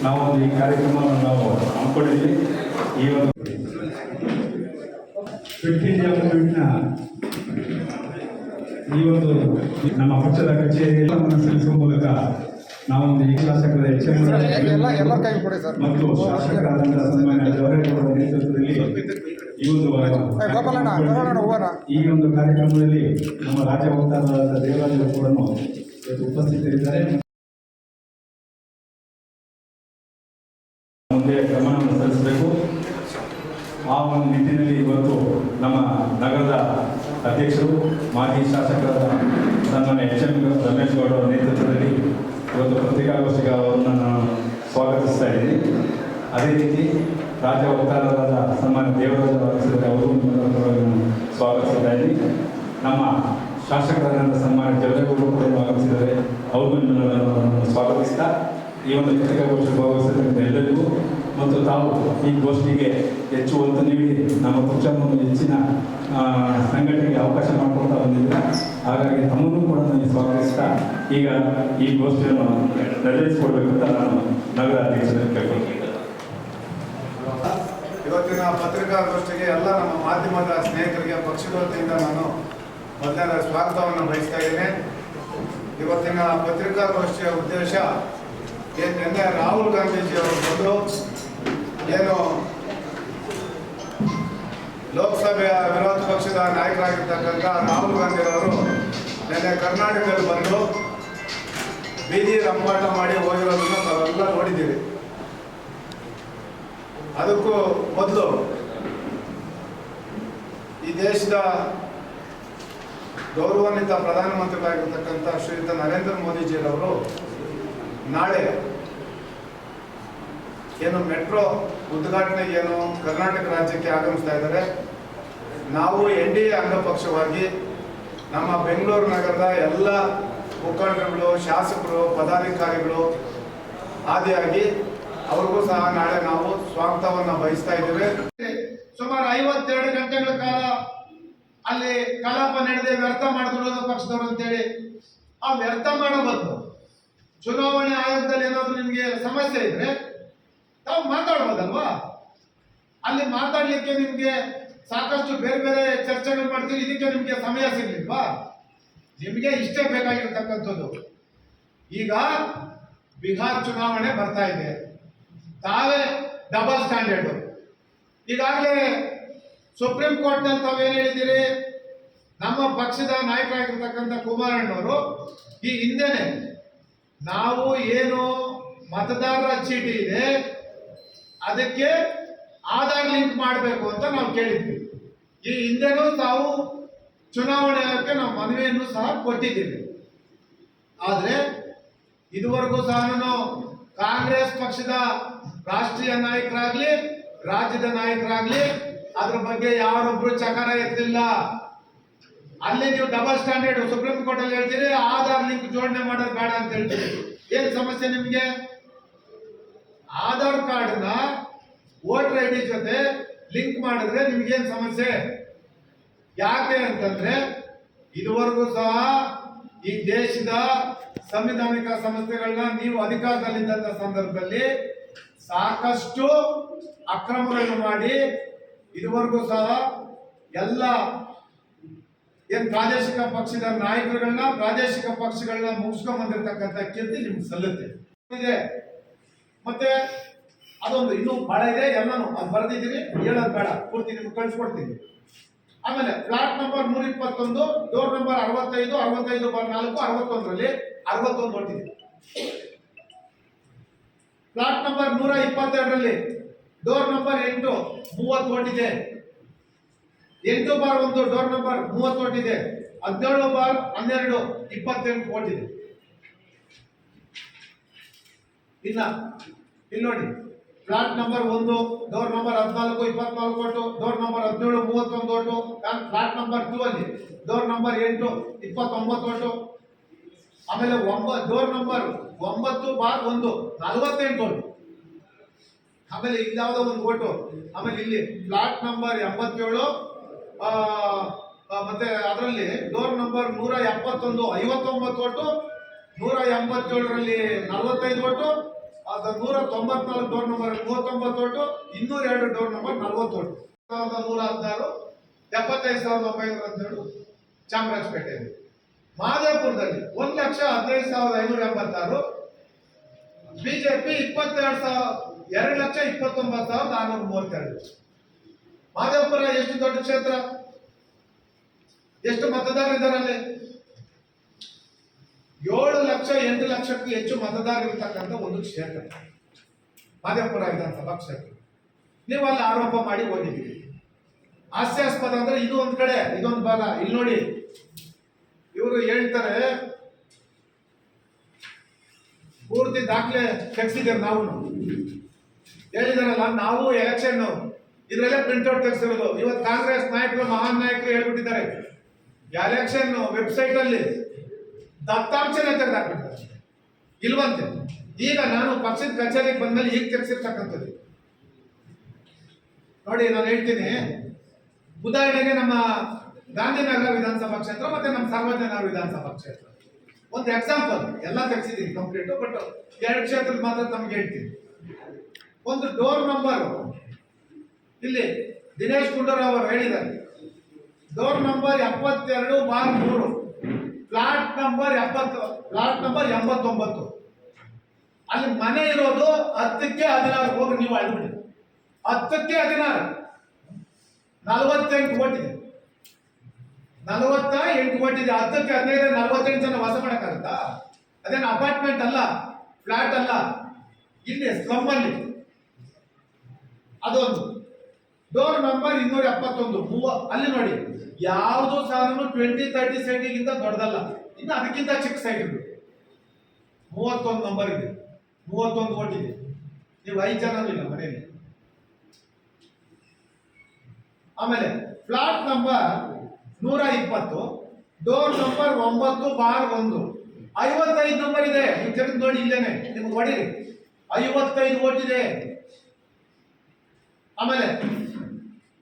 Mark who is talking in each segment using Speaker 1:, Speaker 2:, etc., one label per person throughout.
Speaker 1: ನಾವು ಈ ಕಾರ್ಯಕ್ರಮವನ್ನು ನಾವು ಹಮ್ಮಿಕೊಂಡಿದ್ದೀವಿ. ಈ ಒಂದು ಫಿಟ್ ಇಂಡಿಯಾ ಮೂವ್ಮೆಂಟ್ನ ಈ ಒಂದು ನಮ್ಮ ಪಕ್ಷದ ಕಚೇರಿಯನ್ನು ಸಲ್ಲಿಸುವ ಮೂಲಕ ನಾವೊಂದು ಈ ಶಾಸಕರ ಮತ್ತು ಶಾಸಕರಾದಂತಹ ಸನ್ಮಾನ್ಯ ಜವರೇಗೌಡರ ನೇತೃತ್ವದಲ್ಲಿ ಈ ಒಂದು ಕಾರ್ಯಕ್ರಮದಲ್ಲಿ ನಮ್ಮ ರಾಜ್ಯ ವಕ್ತಾರರಾದ ದೇವರಾಜರು ಕೂಡ ಉಪಸ್ಥಿತರಿದ್ದಾರೆ. ಮುಂದೆ ಗಮನವನ್ನು ಸಲ್ಲಿಸಬೇಕು. ಆ ಒಂದು ನಿಟ್ಟಿನಲ್ಲಿ ಇವತ್ತು ನಮ್ಮ ನಗರದ ಅಧ್ಯಕ್ಷರು ಮಾಜಿ ಶಾಸಕರಾದ ಸನ್ಮಾನ್ಯ ರಮೇಶ್ ಗೌಡ ಅವರ ನೇತೃತ್ವದಲ್ಲಿ ಇವತ್ತು ಪತ್ರಿಕಾಗೋಷ್ಠಿಗೆ ಅವರನ್ನು ನಾನು ಸ್ವಾಗತಿಸ್ತಾ ಇದ್ದೀನಿ. ಅದೇ ರೀತಿ ರಾಜ್ಯ ವಕ್ತಾರರಾದ ಸನ್ಮಾನ್ಯ ದೇವರಾಜ ಅವರು ಸ್ವಾಗತಿಸ್ತಾ ಇದ್ದೀನಿ. ನಮ್ಮ ಶಾಸಕರಾದಂಥ ಸನ್ಮಾನ್ಯ ಜವರೇಗೌಡರು ಕೂಡ ಆಗಮಿಸಿದ್ದಾರೆ, ಅವ್ರನ್ನು ಸ್ವಾಗತಿಸ್ತಾ ಈ ಒಂದು ಪತ್ರಿಕಾಗೋಷ್ಠಿಗೆ ಭಾಗವಹಿಸಿದ ಎಲ್ಲರಿಗೂ ಮತ್ತು ತಾವು ಈ ಗೋಷ್ಠಿಗೆ ಹೆಚ್ಚು ಒತ್ತು ನೀಡಿ ನಮ್ಮ ಪಕ್ಷವನ್ನು ಹೆಚ್ಚಿನ ಸಂಘಟನೆಗೆ ಅವಕಾಶ ಮಾಡಿಕೊಡ್ತಾ ಬಂದಿದ್ದೀರ. ಹಾಗಾಗಿ ತಮ್ಮನ್ನು ಕೂಡ ನನಗೆ ಸ್ವಾಗತಿಸ್ತಾ ಈಗ ಈ ಗೋಷ್ಠಿಯನ್ನು ನಿರ್ವಹಿಸಿಕೊಡ್ಬೇಕಂತ ನಾನು ನಗರ ಅಧ್ಯಕ್ಷರಿಗೆ ಕೇಳ್ಕೊಳ್ತೀನಿ.
Speaker 2: ಇವತ್ತಿನ ಪತ್ರಿಕಾಗೋಷ್ಠಿಗೆ ಎಲ್ಲ ನಮ್ಮ ಮಾಧ್ಯಮದ ಸ್ನೇಹಿತರಿಗೆ ಪಕ್ಷದ ವತಿಯಿಂದ ನಾನು ಮೊದಲನೇ ಸ್ವಾಗತವನ್ನು ಬಯಸ್ತಾ ಇದ್ದೇನೆ. ಇವತ್ತಿನ ಪತ್ರಿಕಾಗೋಷ್ಠಿಯ ಉದ್ದೇಶ ನಿನ್ನೆ ರಾಹುಲ್ ಗಾಂಧೀಜಿ ಅವರು ಬಂದು ಏನು ಲೋಕಸಭೆಯ ವಿರೋಧ ಪಕ್ಷದ ನಾಯಕರಾಗಿರ್ತಕ್ಕಂಥ ರಾಹುಲ್ ಗಾಂಧಿ ಅವರು ನಿನ್ನೆ ಕರ್ನಾಟಕದಲ್ಲಿ ಬಂದು ಬೀದಿ ರಂಪಾಟ ಮಾಡಿ ಹೋಗಿರೋದನ್ನು ನಾವೆಲ್ಲ ನೋಡಿದ್ದೀವಿ. ಅದಕ್ಕೂ ಮೊದಲು ಈ ದೇಶದ ಗೌರವಾನ್ವಿತ ಪ್ರಧಾನಮಂತ್ರಿಗಳಾಗಿರ್ತಕ್ಕಂಥ ಶ್ರೀಯುತ ನರೇಂದ್ರ ಮೋದಿಜಿಯವರು ನಾಳೆ ಏನು ಮೆಟ್ರೋ ಉದ್ಘಾಟನೆಗೆ ಏನು ಕರ್ನಾಟಕ ರಾಜ್ಯಕ್ಕೆ ಆಗಮಿಸ್ತಾ ಇದ್ದಾರೆ. ನಾವು NDA ಅಂಗಪಕ್ಷವಾಗಿ ನಮ್ಮ ಬೆಂಗಳೂರು ನಗರದ ಎಲ್ಲ ಮುಖಂಡರುಗಳು, ಶಾಸಕರು, ಪದಾಧಿಕಾರಿಗಳು ಆದಿಯಾಗಿ ಅವ್ರಿಗೂ ಸಹ ನಾಳೆ ನಾವು ಸ್ವಾಗತವನ್ನು ಬಯಸ್ತಾ ಇದ್ದೇವೆ. ಸುಮಾರು 52 ಗಂಟೆಗಳ ಕಾಲ ಅಲ್ಲಿ ಕಲಾಪ ನಡೆದೇ ವ್ಯರ್ಥ ಮಾಡಿದ್ರು ಪಕ್ಷದವರು ಅಂತೇಳಿ ಆ ವ್ಯರ್ಥ ಮಾಡೋ ಬದಲು ಚುನಾವಣೆ ಆಯೋಗದಲ್ಲಿ ಏನಾದರೂ ನಿಮಗೆ ಸಮಸ್ಯೆ ಇದ್ರೆ ತಾವು ಮಾತಾಡ್ಬೋದಲ್ವಾ? ಅಲ್ಲಿ ಮಾತಾಡ್ಲಿಕ್ಕೆ ನಿಮ್ಗೆ ಸಾಕಷ್ಟು ಬೇರೆ ಬೇರೆ ಚರ್ಚೆಗಳು ಮಾಡ್ತೀವಿ. ಇದಕ್ಕೆ ನಿಮ್ಗೆ ಸಮಯ ಸಿಗ್ಲಿಲ್ವಾ? ನಿಮ್ಗೆ ಇಷ್ಟೇ ಬೇಕಾಗಿರ್ತಕ್ಕಂಥದ್ದು. ಈಗ ಬಿಹಾರ್ ಚುನಾವಣೆ ಬರ್ತಾ ಇದೆ, ತಾವೇ ಡಬಲ್ ಸ್ಟ್ಯಾಂಡರ್ಡ್. ಈಗಾಗಲೇ ಸುಪ್ರೀಂ ಕೋರ್ಟ್ ನಲ್ಲಿ ತಾವೇನು ಹೇಳಿದ್ದೀರಿ? ನಮ್ಮ ಪಕ್ಷದ ನಾಯಕರಾಗಿರ್ತಕ್ಕಂಥ ಕುಮಾರಣ್ಣವರು ಈ ಹಿಂದೆನೆ ನಾವು ಏನು ಮತದಾರರ ಚೀಟಿ ಇದೆ ಅದಕ್ಕೆ ಆಧಾರ್ ಲಿಂಕ್ ಮಾಡಬೇಕು ಅಂತ ನಾವು ಕೇಳಿದ್ವಿ. ಈ ಹಿಂದೆನೂ ತಾವು ಚುನಾವಣೆ ಆಯೋಗಕ್ಕೆ ನಾವು ಮನವಿಯನ್ನು ಸಹ ಕೊಟ್ಟಿದ್ದೀವಿ. ಆದರೆ ಇದುವರೆಗೂ ಸಹ ಕಾಂಗ್ರೆಸ್ ಪಕ್ಷದ ರಾಷ್ಟ್ರೀಯ ನಾಯಕರಾಗ್ಲಿ ರಾಜ್ಯದ ನಾಯಕರಾಗ್ಲಿ ಅದ್ರ ಬಗ್ಗೆ ಯಾರೊಬ್ರು ಚಕಾರ ಎತ್ತಲಿಲ್ಲ. ಅಲ್ಲಿ ನೀವು ಡಬಲ್ ಸ್ಟ್ಯಾಂಡರ್ಡ್ ಸುಪ್ರೀಂ ಕೋರ್ಟ್ ಅಲ್ಲಿ ಹೇಳ್ತೀರಿ, ಆಧಾರ್ ಲಿಂಕ್ ಜೋಡಣೆ ಮಾಡೋದು ಬೇಡ ಅಂತ ಹೇಳ್ತೀರಿ. ಏನ್ ಸಮಸ್ಯೆ ನಿಮ್ಗೆ? ಆಧಾರ್ ಕಾರ್ಡ್ ನ ವೋಟರ್ ID ಜೊತೆ ಲಿಂಕ್ ಮಾಡಿದ್ರೆ ನಿಮ್ಗೇನ್ ಸಮಸ್ಯೆ? ಯಾಕೆ ಅಂತಂದ್ರೆ ಇದುವರೆಗೂ ಸಹ ಈ ದೇಶದ ಸಂವಿಧಾನಿಕ ಸಂಸ್ಥೆಗಳನ್ನ ನೀವು ಅಧಿಕಾರದಲ್ಲಿದ್ದಂತ ಸಂದರ್ಭದಲ್ಲಿ ಸಾಕಷ್ಟು ಅಕ್ರಮಗಳನ್ನು ಮಾಡಿ ಇದುವರೆಗೂ ಸಹ ಎಲ್ಲ ಏನ್ ಪ್ರಾದೇಶಿಕ ಪಕ್ಷದ ನಾಯಕರುಗಳನ್ನ ಪ್ರಾದೇಶಿಕ ಪಕ್ಷಗಳನ್ನ ಮುಗಿಸ್ಕೊಂಡ್ ಬಂದಿರತಕ್ಕಂಥ ಕೀರ್ತಿ ನಿಮ್ಗೆ ಸಲ್ಲುತ್ತೆ. ಮತ್ತೆ ಅದೊಂದು ಇನ್ನೂ ಬಹಳ ಇದೆ, ಎಲ್ಲಾನು ಅದು ಬರೆದಿದ್ದೀವಿ, ಹೇಳೋದು ಬೇಡ, ಪೂರ್ತಿ ನಿಮ್ಗೆ ಕಳಿಸ್ಕೊಡ್ತೀನಿ. ಆಮೇಲೆ ಫ್ಲಾಟ್ ನಂಬರ್ 121, ಡೋರ್ ನಂಬರ್ 65, 65/4, 61ರಲ್ಲಿ 61 ಹೊಟ್ಟಿದೆ. ಫ್ಲಾಟ್ ನಂಬರ್ 122ರಲ್ಲಿ ಡೋರ್ ನಂಬರ್ 8 30 ಹೊಟ್ಟಿದೆ. 8/1 ಡೋರ್ ನಂಬರ್ 30 ಹೊಟ್ಟಿದೆ. 17/12 28 ಹೊಟ್ಟಿದೆ. ಇಲ್ಲಿ ನೋಡಿ, flat number 1 door number 14 24 vote, door number 17 31 vote, flat number 2 ಅಲ್ಲಿ ಡೋರ್ ನಂಬರ್ 8 29 ಓಟು, ಆಮೇಲೆ ಡೋರ್ ನಂಬರ್ 9/1 48 ಓಟು, ಆಮೇಲೆ ಇಲ್ಲಿ ಯಾವುದೋ ಒಂದು ಓಟು, ಆಮೇಲೆ ಇಲ್ಲಿ ಫ್ಲಾಟ್ ನಂಬರ್ 87 ಮತ್ತೆ ಅದರಲ್ಲಿ ಡೋರ್ ನಂಬರ್ 171 59 ಓಟು, 187ರಲ್ಲಿ 45 ಓಟು, ಅದು 194 door number 39 vote, 202 door number 40 vote. 116, 75,917 ಚಾಮರಾಜಪೇಟೆಯಲ್ಲಿ. ಮಹದೇವಪುರದಲ್ಲಿ 1,15,586, BJP 2,29,432. Mahadevapura ಎಷ್ಟು ದೊಡ್ಡ ಕ್ಷೇತ್ರ, ಎಷ್ಟು ಮತದಾರರಿದ್ದಾರೆ ಅಲ್ಲಿ? 7 ಲಕ್ಷ 8 ಲಕ್ಷಕ್ಕೂ ಹೆಚ್ಚು ಮತದಾರರಿರ್ತಕ್ಕಂಥ ಒಂದು ಕ್ಷೇತ್ರ ಮಹದೇವಪುರ ವಿಧಾನಸಭಾ ಕ್ಷೇತ್ರ. ನೀವು ಅಲ್ಲಿ ಆರೋಪ ಮಾಡಿ ಹೋಗಿದ್ದೀರಿ. ಹಾಸ್ಯಾಸ್ಪದ ಅಂದ್ರೆ ಇದು ಒಂದ್ ಕಡೆ, ಇದೊಂದು ಭಾಗ. ಇಲ್ಲಿ ನೋಡಿ, ಇವರು ಹೇಳ್ತಾರೆ ಪೂರ್ತಿ ದಾಖಲೆ ತೆಗೆಸಿದ್ದೇವೆ ನಾವು. ಹೇಳಿದಾರಲ್ಲ, ನಾವು ಎಲೆಕ್ಷನ್ ಇದ್ರಲ್ಲೇ ಪ್ರಿಂಟ್ಔಟ್ ತೆಗೆಸಿರೋದು. ಇವತ್ತು ಕಾಂಗ್ರೆಸ್ ನಾಯಕರು, ಮಹಾನ್ ನಾಯಕರು ಹೇಳ್ಬಿಟ್ಟಿದ್ದಾರೆ, ಎಲೆಕ್ಷನ್ ವೆಬ್ಸೈಟ್ ಅಲ್ಲಿ ದತ್ತಾಂಶನೇ ತೆಗೆದಾಕ್ಬಿಡ್ತಾರೆ, ಇಲ್ವಂತೆ. ಈಗ ನಾನು ಪಕ್ಷದ ಕಚೇರಿಗೆ ಬಂದ್ಮೇಲೆ ಈಗ ತೆಗೆಸಿರ್ತಕ್ಕಂಥದ್ದು ನೋಡಿ. ನಾನು ಹೇಳ್ತೀನಿ, ಉದಾಹರಣೆಗೆ ನಮ್ಮ ಗಾಂಧಿನಗರ ವಿಧಾನಸಭಾ ಕ್ಷೇತ್ರ ಮತ್ತೆ ನಮ್ಮ ಸರ್ವಜ್ಞನಗರ ವಿಧಾನಸಭಾ ಕ್ಷೇತ್ರ ಒಂದು ಎಕ್ಸಾಂಪಲ್. ಎಲ್ಲ ತೆಗೆಸಿದ್ದೀನಿ ಕಂಪ್ಲೀಟ್, ಬಟ್ 2 ಕ್ಷೇತ್ರದ ಮಾತ್ರ ತಮ್ಗೆ ಹೇಳ್ತೀನಿ. ಒಂದು ಡೋರ್ ನಂಬರ್ ಇಲ್ಲಿ ದಿನೇಶ್ ಗುಂಡೂರಾವ್ ಅವರು ಹೇಳಿದ್ದಾರೆ, ಡೋರ್ ನಂಬರ್ 72/3, ಫ್ಲಾಟ್ ನಂಬರ್ 89. ಅಲ್ಲಿ ಮನೆ ಇರೋದು 10ಕ್ಕೆ 16. ಹೋಗಿ ನೀವು ಅಳ್ಬಿಡಿ, 10ಕ್ಕೆ 16, 48 ಓಟ್ ಇದೆ. 48 ಓಟ್ ಇದೆ. 10ಕ್ಕೆ 15, 48 ಜನ ವಾಸ ಮಾಡಕ್ಕಾಗತ್ತಾ? ಅದೇನು ಅಪಾರ್ಟ್ಮೆಂಟ್ ಅಲ್ಲ, ಫ್ಲಾಟ್ ಅಲ್ಲ, ಇಲ್ಲಿ ಸ್ಲಮ್ ಅಲ್ಲಿ. ಅದೊಂದು ಡೋರ್ ನಂಬರ್ 271. ಅಲ್ಲಿ ನೋಡಿ, ಯಾವುದು ಸಾಧನ 20-30 ಸೈಟಿಗಿಂತ ದೊಡ್ಡದಲ್ಲ, ಇನ್ನು ಅದಕ್ಕಿಂತ ಚಿಕ್ಕ ಸೈಟ್ ಇದೆ. 31 ನಂಬರ್ ಇದೆ, 31 ಓಟ್ ಇದೆ. ನೀವು 5 ಜನ ಇಲ್ಲ ಮನೆಯಲ್ಲಿ. ಆಮೇಲೆ flat number 120, door number 9/1, 55 number ಇದೆ. ನೀವು ತೆಗೆದು ನೋಡಿ, ಇಲ್ಲೇನೆ ನಿಮ್ಗೆ ಹೊಡೀರಿ, 55 ಓಟ್ ಇದೆ. ಆಮೇಲೆ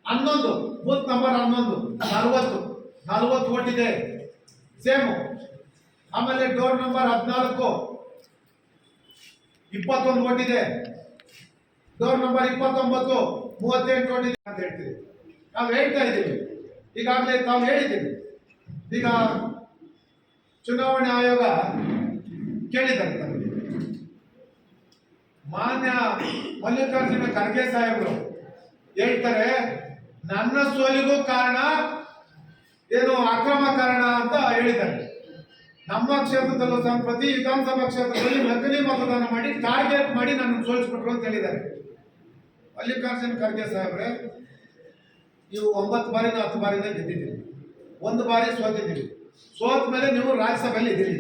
Speaker 2: 11 ಬೂತ್ ನಂಬರ್ 11, 40 ಓಟ್ ಇದೆ, ಸೇಮ್. ಆಮೇಲೆ ಡೋರ್ ನಂಬರ್ 14, 21 ಓಟ್ ಇದೆ. ಡೋರ್ ನಂಬರ್ 29, 38 ಓಟ್ ಇದೆ ಅಂತ ಹೇಳ್ತೀವಿ. ನಾವು ಹೇಳ್ತಾ ಇದ್ದೀವಿ, ಈಗಾಗಲೇ ತಾವು ಹೇಳಿದ್ದೀವಿ. ಈಗ ಚುನಾವಣೆ ಆಯೋಗ ಕೇಳಿದ್ದಾರೆ ತಮಗೆ, ಮಾನ್ಯ ಮಲ್ಲಿಕಾರ್ಜುನ ಖರ್ಗೆ ಸಾಹೇಬರು ಹೇಳ್ತಾರೆ, ನನ್ನ ಸೋಲಿಗೂ ಕಾರಣ ಏನು ಅಕ್ರಮ ಕಾರಣ ಅಂತ ಹೇಳಿದ್ದಾರೆ. ನಮ್ಮ ಕ್ಷೇತ್ರದಲ್ಲೂ ಪ್ರತಿ ವಿಧಾನಸಭಾ ಕ್ಷೇತ್ರದಲ್ಲಿ ನಕಲಿ ಮತದಾನ ಮಾಡಿ ಟಾರ್ಗೆಟ್ ಮಾಡಿ ನನ್ನ ಸೋಲಿಸ್ಬಿಟ್ರು ಅಂತ ಹೇಳಿದ್ದಾರೆ. ಮಲ್ಲಿಕಾರ್ಜುನ ಖರ್ಗೆ ಸಾಹೇಬ್ರೆ, ನೀವು 9 ಬಾರಿನ 10 ಬಾರಿನ ಗೆದ್ದಿದ್ದೀರಿ, 1 ಬಾರಿ ಸೋತಿದ್ದೀರಿ. ಸೋತ ಮೇಲೆ ನೀವು ರಾಜ್ಯಸಭೆಯಲ್ಲಿ ಇದ್ದೀರಿ,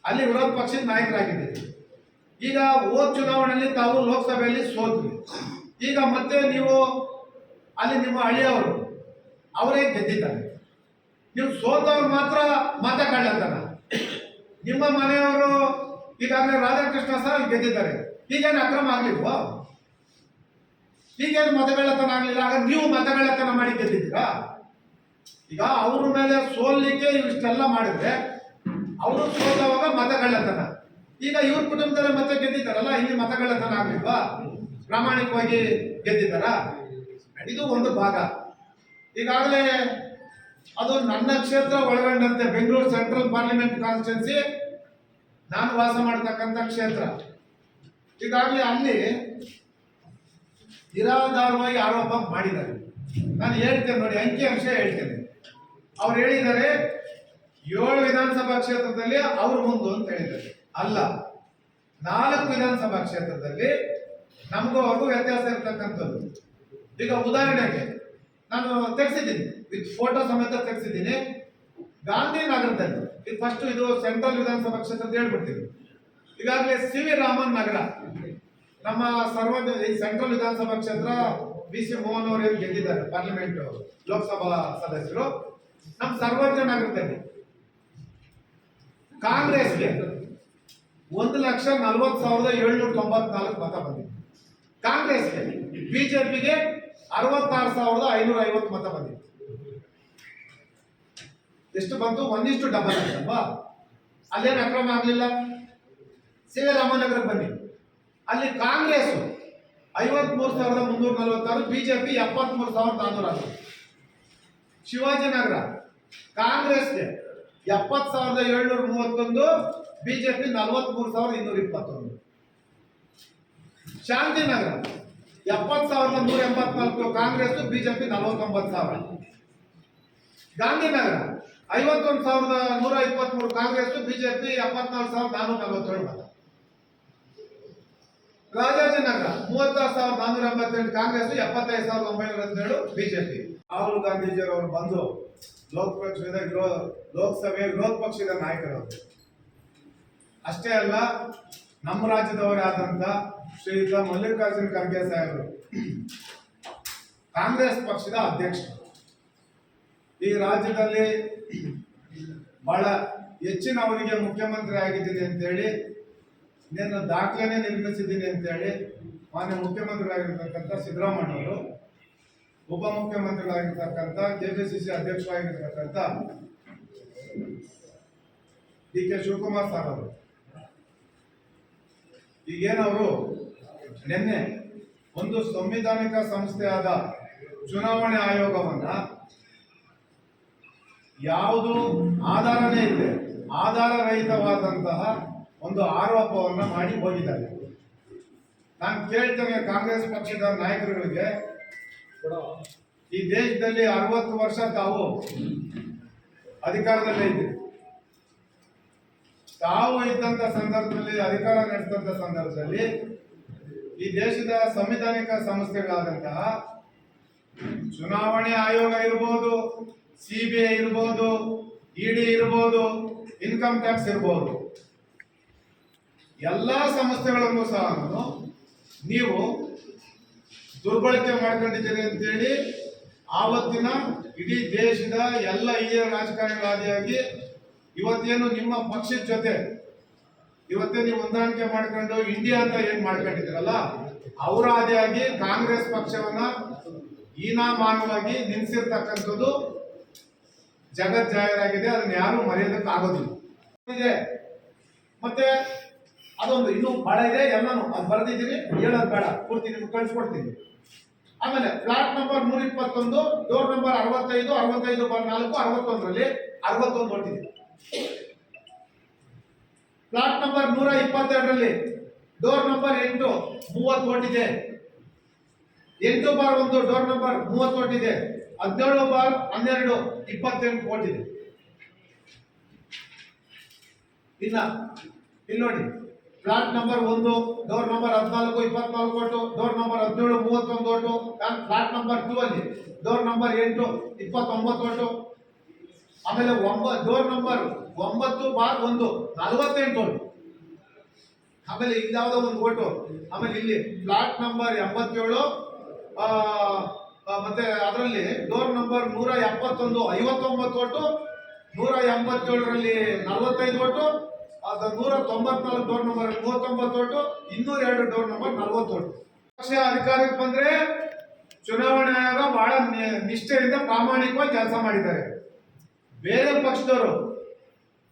Speaker 2: ಅಲ್ಲಿ ವಿರೋಧ ಪಕ್ಷದ ನಾಯಕರಾಗಿದ್ದೀರಿ. ಈಗ ಹೋದ ಚುನಾವಣೆಯಲ್ಲಿ ತಾವು ಲೋಕಸಭೆಯಲ್ಲಿ ಸೋತ್ರಿ. ಈಗ ಮತ್ತೆ ನೀವು ಅಲ್ಲಿ ನಿಮ್ಮ ಹಳ್ಳಿಯವರು ಅವರೇ ಗೆದ್ದಿದ್ದಾರೆ. ನೀವು ಸೋತವ್ರು ಮಾತ್ರ ಮತ ಕಳ್ಳತನ. ನಿಮ್ಮ ಮನೆಯವರು ಈಗಾಗಲೇ ರಾಧಾಕೃಷ್ಣ ಸರ್ ಗೆದ್ದಿದ್ದಾರೆ. ಈಗೇನು ಅಕ್ರಮ ಆಗ್ಲಿಲ್ವಾ? ಈಗೇನು ಮತಗಳ್ಳತನ ಆಗ್ಲಿಲ್ಲ? ಆಗ ನೀವು ಮತಗಳ್ಳತನ ಮಾಡಿ ಗೆದ್ದಿದ್ದೀರಾ? ಈಗ ಅವ್ರ ಮೇಲೆ ಸೋಲಿಕ್ಕೆ ಇಷ್ಟೆಲ್ಲ ಮಾಡಿದ್ರೆ ಅವರು ಸೋತವಾಗ ಮತಗಳ್ಳತನ. ಈಗ ಇವ್ರ ಕುಟುಂಬದಲ್ಲೇ ಮತ್ತೆ ಗೆದ್ದಿದ್ದಾರಲ್ಲ, ಇಲ್ಲಿ ಮತಗಳ್ಳತನ ಆಗ್ಲಿಲ್ವಾ? ಪ್ರಾಮಾಣಿಕವಾಗಿ ಗೆದ್ದಿದ್ದಾರ? ಇದು ಒಂದು ಭಾಗ. ಈಗಾಗಲೇ ಅದು ನನ್ನ ಕ್ಷೇತ್ರ ಒಳಗೊಂಡಂತೆ ಬೆಂಗಳೂರು ಸೆಂಟ್ರಲ್ ಪಾರ್ಲಿಮೆಂಟ್ ಕಾನ್ಸ್ಟಿಟ್ಯೂನ್ಸಿ, ನಾನು ವಾಸ ಮಾಡತಕ್ಕಂಥ ಕ್ಷೇತ್ರ. ಈಗಾಗಲೇ ಅಲ್ಲಿ ನಿರಾಧಾರವಾಗಿ ಆರೋಪ ಮಾಡಿದ್ದಾರೆ. ನಾನು ಹೇಳ್ತೇನೆ ನೋಡಿ, ಅಂಕಿ ಅಂಶ ಹೇಳ್ತೇನೆ. ಅವ್ರು ಹೇಳಿದ್ದಾರೆ 7 ವಿಧಾನಸಭಾ ಕ್ಷೇತ್ರದಲ್ಲಿ ಅವ್ರು ಮುಂದು ಅಂತ ಹೇಳಿದ್ದಾರೆ. ಅಲ್ಲ, 4 ವಿಧಾನಸಭಾ ಕ್ಷೇತ್ರದಲ್ಲಿ ನಮಗೂ ಅವ್ರಿಗೂ ವ್ಯತ್ಯಾಸ ಇರತಕ್ಕಂಥದ್ದು. ಈಗ ಉದಾಹರಣೆಗೆ ನಾನು ತೆಗೆಸಿದ್ದೀನಿ, ವಿತ್ ಫೋಟೋ ಸಮೇತ ತೆಗೆಸಿದ್ದೀನಿ. ಗಾಂಧಿನಗರದಲ್ಲಿ ಇದು ಫಸ್ಟ್, ಇದು ಸೆಂಟ್ರಲ್ ವಿಧಾನಸಭಾ ಕ್ಷೇತ್ರ ಅಂತ ಹೇಳ್ಬಿಡ್ತೀನಿ. ಈಗಾಗಲೇ ಸಿ ವಿ ರಾಮನ್ ನಗರ, ನಮ್ಮ ಈ ಸೆಂಟ್ರಲ್ ವಿಧಾನಸಭಾ ಕ್ಷೇತ್ರ BC ಮೋಹನ್ ಅವರು ಗೆದ್ದಿದ್ದಾರೆ, ಪಾರ್ಲಿಮೆಂಟ್ ಲೋಕಸಭಾ ಸದಸ್ಯರು. ನಮ್ಮ ಸರ್ವಜ್ಞ ನಗರದಲ್ಲಿ ಕಾಂಗ್ರೆಸ್ಗೆ 1,40,794 ಮತ ಬಂದಿದೆ ಕಾಂಗ್ರೆಸ್ಗೆ. ಬಿಜೆಪಿಗೆ 66,550 ಮತ ಬಂದಿದೆ. ಎಷ್ಟು ಬಂತು? 1:2 ಅಲ್ವಾ? ಅಲ್ಲೇನು ಅಕ್ರಮ ಆಗಲಿಲ್ಲ. ಸಿ ವಿ ರಾಮನಗರಕ್ಕೆ ಬನ್ನಿ,
Speaker 3: ಅಲ್ಲಿ ಕಾಂಗ್ರೆಸ್ 53,346, ಬಿಜೆಪಿ 73,460. ಶಿವಾಜಿನಗರ ಕಾಂಗ್ರೆಸ್ಗೆ 70,731, BJP 43,221. Shantinagar 70,184, Congress, BJP 49,000. Gandhinagar 51,123, Congress, BJP 74,447. Rajajinagar 36,488, Congress, 75,927, BJP. Rahul ಗಾಂಧೀಜಿಯವರು ಬಂದು ಲೋಕಸಭೆ ವಿರೋಧ ಪಕ್ಷದ ನಾಯಕರವರು. ಅಷ್ಟೇ ಅಲ್ಲ, ನಮ್ಮ ರಾಜ್ಯದವರೇ ಆದಂತ ಶ್ರೀಯುತ ಮಲ್ಲಿಕಾರ್ಜುನ ಖರ್ಗೆ ಸಾಹೇಬರು ಕಾಂಗ್ರೆಸ್ ಪಕ್ಷದ ಅಧ್ಯಕ್ಷರು. ಈ ರಾಜ್ಯದಲ್ಲಿ ಬಹಳ ಹೆಚ್ಚಿನ ಅವಧಿಗೆ ಮುಖ್ಯಮಂತ್ರಿ ಆಗಿದ್ದೀನಿ ಅಂತೇಳಿ, నేను ದಾಖಲೆನೇ ನಿರ್ಮಿಸಿದ್ದೀನಿ ಅಂತೇಳಿ ಮಾನ್ಯ ಮುಖ್ಯಮಂತ್ರಿಗಳಾಗಿರ್ತಕ್ಕಂಥ ಸಿದ್ದರಾಮಯ್ಯವರು, ಉಪಮುಖ್ಯಮಂತ್ರಿಗಳಾಗಿರ್ತಕ್ಕಂಥ ಕೆಪಿಸಿಸಿ ಅಧ್ಯಕ್ಷರಾಗಿರ್ತಕ್ಕಂಥ ಡಿ.ಕೆ. ಶಿವಕುಮಾರ್ ಸರ್ ಅವರು ಈಗೇನವರು ನಿನ್ನೆ ಒಂದು ಸಂವಿಧಾನಿಕ ಸಂಸ್ಥೆಯಾದ ಚುನಾವಣೆ ಆಯೋಗವನ್ನ ಯಾವುದು ಆಧಾರನೇ ಇದೆ, ಆಧಾರ ರಹಿತವಾದಂತಹ ಒಂದು ಆರೋಪವನ್ನ ಮಾಡಿ ಹೋಗಿದ್ದಾರೆ. ನಾನು ಕೇಳ್ತೇನೆ ಕಾಂಗ್ರೆಸ್ ಪಕ್ಷದ ನಾಯಕರುಗಳಿಗೆ, ಈ ದೇಶದಲ್ಲಿ 60 ವರ್ಷ ತಾವು ಅಧಿಕಾರದಲ್ಲೇ ಇದ್ದೀರಿ. ತಾವು ಇದ್ದಂತ ಸಂದರ್ಭದಲ್ಲಿ, ಅಧಿಕಾರ ನಡೆಸಿದಂತ ಸಂದರ್ಭದಲ್ಲಿ ಈ ದೇಶದ ಸಂವಿಧಾನಿಕ ಸಂಸ್ಥೆಗಳಾದಂತಹ ಚುನಾವಣೆ ಆಯೋಗ ಇರ್ಬೋದು, ಸಿಬಿಐ ಇರ್ಬೋದು, ಇಡಿ ಇರ್ಬೋದು, ಇನ್ಕಮ್ ಟ್ಯಾಕ್ಸ್ ಇರ್ಬೋದು, ಎಲ್ಲಾ ಸಂಸ್ಥೆಗಳನ್ನು ಸಹ ನೀವು ದುರ್ಬಳಕೆ ಮಾಡ್ಕೊಂಡಿದ್ದೀರಿ ಅಂತೇಳಿ ಆವತ್ತಿನ ಇಡೀ ದೇಶದ ಎಲ್ಲ ಹಿರಿಯ ರಾಜಕಾರಣಿಗಳಾದಿಯಾಗಿ ಇವತ್ತೇನು ನಿಮ್ಮ ಪಕ್ಷದ ಜೊತೆ ಇವತ್ತೇ ನೀವು ಹೊಂದಾಣಿಕೆ ಮಾಡ್ಕೊಂಡು ಇಂಡಿಯಾ ಅಂತ ಏನ್ ಮಾಡ್ಕೊಂಡಿದ್ದೀರಲ್ಲ, ಅವರ ಆದಿಯಾಗಿ ಕಾಂಗ್ರೆಸ್ ಪಕ್ಷವನ್ನ ಹೀನಾಮಾನವಾಗಿ ನಿಲ್ಲಿಸಿರ್ತಕ್ಕಂಥದ್ದು ಜಗಜ್ಜಾಹೀರಾಗಿದೆ. ಅದನ್ನ ಯಾರು ಮರೆಯೋದಕ್ಕೆ ಆಗೋದಿಲ್ಲ. ಮತ್ತೆ ಅದೊಂದು ಇನ್ನೂ ಬಹಳ ಇದೆ, ಎಲ್ಲಾನು ಅದು ಬರೆದಿದ್ದೀನಿ, ಹೇಳೋದು ಬೇಡ, ಪೂರ್ತಿ ನಿಮ್ಗೆ ಕಳಿಸ್ಕೊಡ್ತೀನಿ. ಆಮೇಲೆ ಫ್ಲಾಟ್ ನಂಬರ್ 121, ಡೋರ್ ನಂಬರ್ 65, 65/4, 61ರಲ್ಲಿ 61 ಹೊಟ್ಟಿದೆ. ಫ್ಲಾಟ್ ನಂಬರ್ 122ರಲ್ಲಿ ಡೋರ್ ನಂಬರ್ 8, 30 ಹೊಟ್ಟಿದೆ. 8/1, ಡೋರ್ ನಂಬರ್ 30 ಹೊಟ್ಟಿದೆ. 17/12, 28 ಹೊಟ್ಟಿದೆ. ಇಲ್ಲಿ ನೋಡಿ, flat number 1, door number 14, 24 vote, door number 17, 31 vote. Flat number 2 ಅಲ್ಲಿ ಡೋರ್ ನಂಬರ್ 8, 29 ಓಟು. ಆಮೇಲೆ ಡೋರ್ ನಂಬರ್ 9/1, 48 ಓಟು. ಆಮೇಲೆ ಇದ್ಯಾವುದೋ ಒಂದು ಓಟು. ಆಮೇಲೆ ಇಲ್ಲಿ ಫ್ಲಾಟ್ ನಂಬರ್ 87, ಮತ್ತೆ ಅದರಲ್ಲಿ ಡೋರ್ ನಂಬರ್ 171, 59 ಓಟು. 187ರಲ್ಲಿ 45 vote. 194 door number 39 vote. 202 door number 40 vote. ಪಕ್ಷ ಅಧಿಕಾರಕ್ಕೆ ಬಂದ್ರೆ ಚುನಾವಣಾ ಆಯೋಗ ಬಹಳ ನಿಷ್ಠೆಯಿಂದ ಪ್ರಾಮಾಣಿಕವಾಗಿ ಕೆಲಸ ಮಾಡಿದ್ದಾರೆ. ಬೇರೆ ಪಕ್ಷದವರು